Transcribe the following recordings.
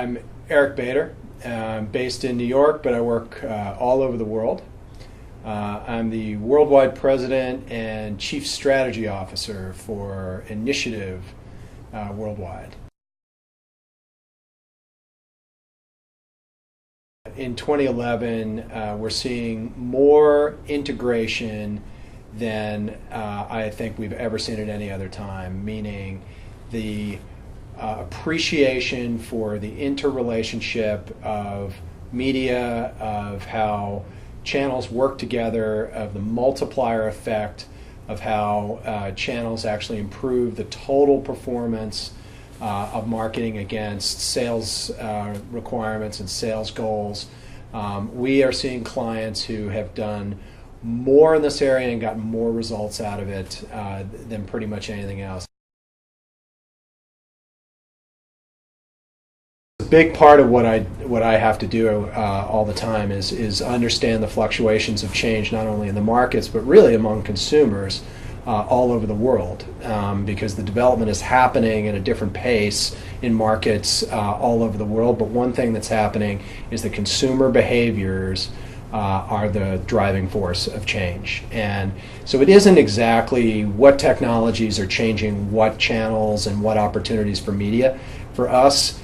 I'm Eric Bader. I'm based in New York, but I work all over the world. I'm the worldwide president and chief strategy officer for Initiative worldwide. In 2011, we're seeing more integration than I think we've ever seen at any other time, meaning the appreciation for the interrelationship of media, of how channels work together, of the multiplier effect, of how channels actually improve the total performance of marketing against sales requirements and sales goals. We are seeing clients who have done more in this area and gotten more results out of it than pretty much anything else. A big part of what I have to do all the time is understand the fluctuations of change, not only in the markets but really among consumers all over the world, because the development is happening at a different pace in markets all over the world. But one thing that's happening is the consumer behaviors are the driving force of change. And so it isn't exactly what technologies are changing what channels and what opportunities for media. For us,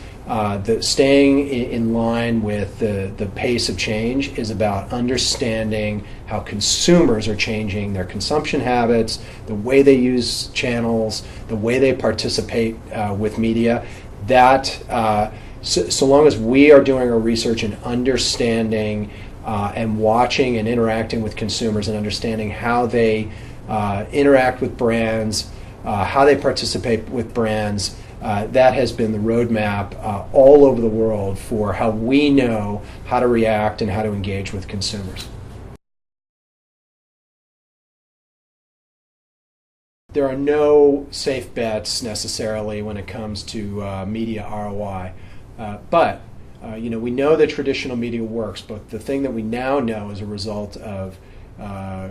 staying in line with the pace of change is about understanding how consumers are changing their consumption habits, the way they use channels, the way they participate with media. So long as we are doing our research and understanding and watching and interacting with consumers and understanding how they interact with brands, how they participate with brands, that has been the roadmap all over the world for how we know how to react and how to engage with consumers. There are no safe bets necessarily when it comes to media ROI, but we know that traditional media works, but the thing that we now know as a result of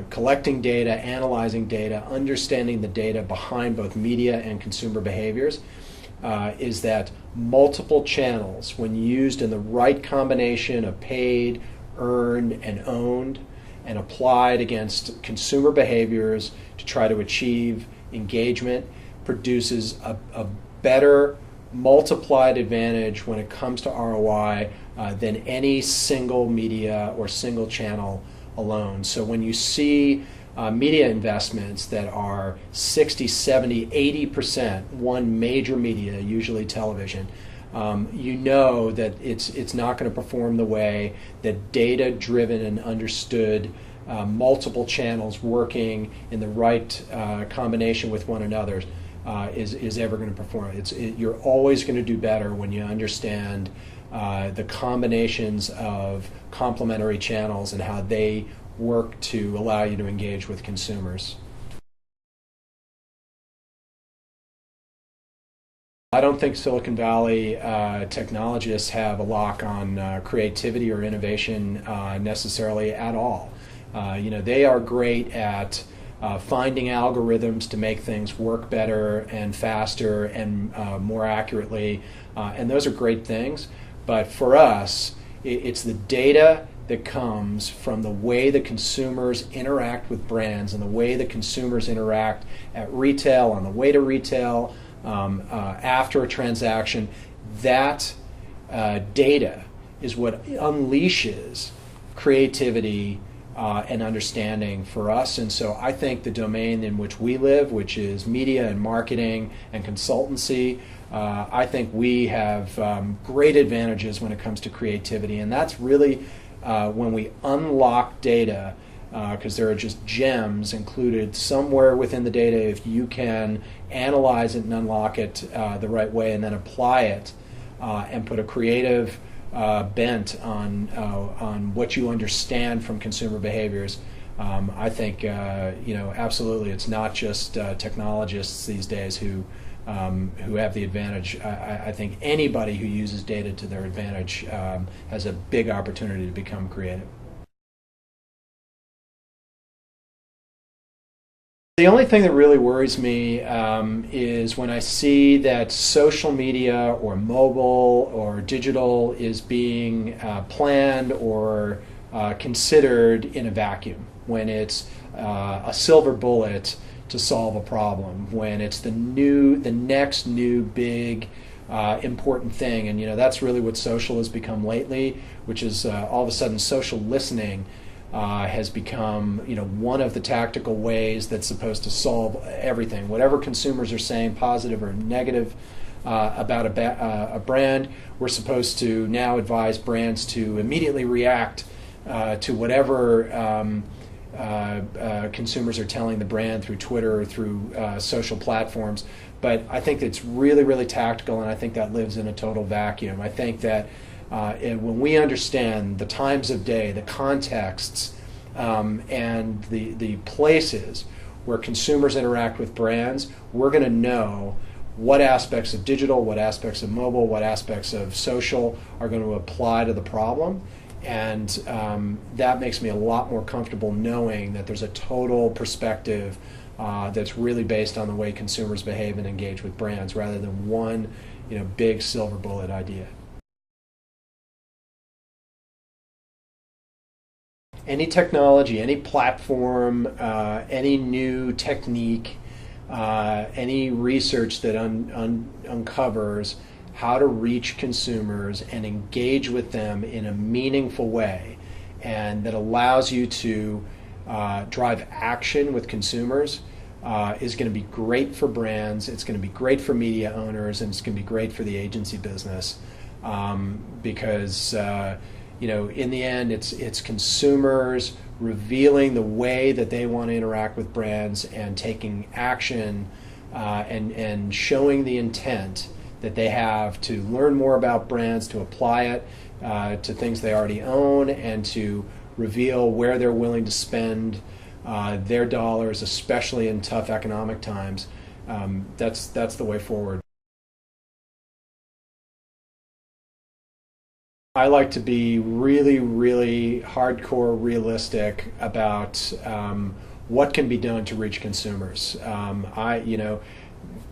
collecting data, analyzing data, understanding the data behind both media and consumer behaviors, is that multiple channels, when used in the right combination of paid, earned, and owned, and applied against consumer behaviors to try to achieve engagement, produces a better multiplied advantage when it comes to ROI than any single media or single channel alone. So when you see media investments that are 60, 70, 80% one major media, usually television, you know that it's not going to perform the way that data-driven and understood multiple channels working in the right combination with one another is ever going to perform. You're always going to do better when you understand the combinations of complementary channels and how they work to allow you to engage with consumers. I don't think Silicon Valley technologists have a lock on creativity or innovation necessarily at all. They are great at finding algorithms to make things work better and faster and more accurately, and those are great things. But for us, it's the data that comes from the way the consumers interact with brands and the way the consumers interact at retail, on the way to retail, after a transaction. That data is what unleashes creativity and understanding for us. And so I think the domain in which we live, which is media and marketing and consultancy, I think we have great advantages when it comes to creativity. And that's really when we unlock data, because there are just gems included somewhere within the data. If you can analyze it and unlock it the right way and then apply it and put a creative bent on what you understand from consumer behaviors, I think absolutely it's not just technologists these days who have the advantage. I think anybody who uses data to their advantage has a big opportunity to become creative. The only thing that really worries me is when I see that social media or mobile or digital is being planned or considered in a vacuum, when it's a silver bullet to solve a problem, when it's the next new big important thing. And that's really what social has become lately, which is all of a sudden social listening has become one of the tactical ways that's supposed to solve everything. Whatever consumers are saying, positive or negative, about a brand, we're supposed to now advise brands to immediately react to whatever consumers are telling the brand through Twitter or through social platforms. But I think it's really, really tactical, and I think that lives in a total vacuum. I think that when we understand the times of day, the contexts, and the places where consumers interact with brands, we're going to know what aspects of digital, what aspects of mobile, what aspects of social are going to apply to the problem. And that makes me a lot more comfortable knowing that there's a total perspective that's really based on the way consumers behave and engage with brands, rather than one big silver bullet idea. Any technology, any platform, any new technique, any research that uncovers how to reach consumers and engage with them in a meaningful way, and that allows you to drive action with consumers, is going to be great for brands, it's going to be great for media owners, and it's going to be great for the agency business, because in the end, it's consumers revealing the way that they want to interact with brands and taking action, and showing the intent that they have to learn more about brands, to apply it to things they already own, and to reveal where they're willing to spend their dollars, especially in tough economic times. That's the way forward. I like to be really, really hardcore realistic about what can be done to reach consumers.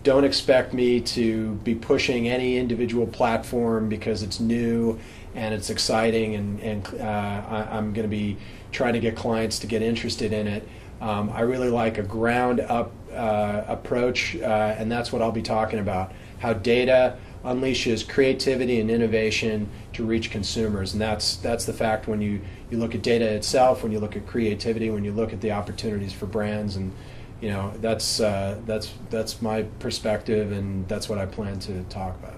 Don't expect me to be pushing any individual platform because it's new and it's exciting, and I'm going to be trying to get clients to get interested in it. I really like a ground up approach, and that's what I'll be talking about. How data unleashes creativity and innovation to reach consumers, and that's the fact when you look at data itself, when you look at creativity, when you look at the opportunities for brands, and that's my perspective, and that's what I plan to talk about.